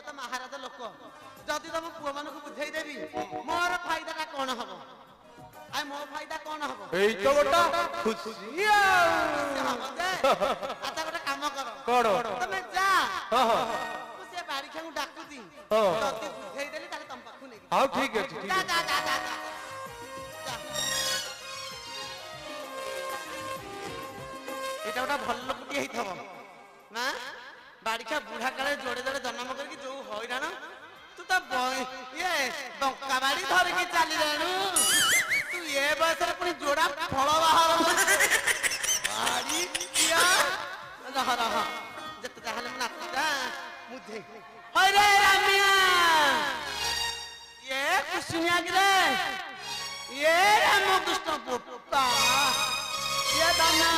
ତ ମହାରାଜ ଲୋକ ଯଦି ତମ ପୁଅ ମାନଙ୍କୁ ବୁଝେଇ ଦେବି ମୋର ଫାଇଦାଟା କଣ ହବ ଆଉ ମୋ ଫାଇଦା କଣ ହବ ଏଇ ତ ଗୋଟା ଖୁସି ହବ ଯେ ଆଚ୍ଛା ଗୋଟେ କାମ କର କଣ ତମେ ଯା ମୁଁ ସେ ବାରିଖାଙ୍କୁ ଡାକୁଛି ଯଦି ବୁଝେଇ ଦେଲି ତାହେଲେ ତମ ପାଖକୁ ନେଇକି ହଉ ଠିକ ଅଛି ଯା ଯା ଯା ଯା ଏଇଟା ଗୋଟେ ଭଲ ଲୋକଟିଏ ହେଇଥିବ ନା ବାରିଖା ବୁଢା କାଳେ ଯୋଡେ ଯୋଡେ ଜନ୍ମ କରିକି ଯୋଉ ହଇରାଣ ତୁ ତ ଇଏ ଡଙ୍କା ବାଡି ଧରିକି ଚାଲିଲାଣୁ ତୁ ଏ ବୟସରେ ପୁଣି ଯୋଡା ଫଳ ବାହାର ବାଡି ରହ ରହ ଯେତେ ଯାହେଲେ ମୁଁ ନାତିଟା ମୁଝେ ହଇରେ ରାମିଆ ଇଏ କୁସୁମିଆ କିରେ ଇଏ ରାମକୃଷ୍ଣ ପୁଅ ଇଏ ଦାନା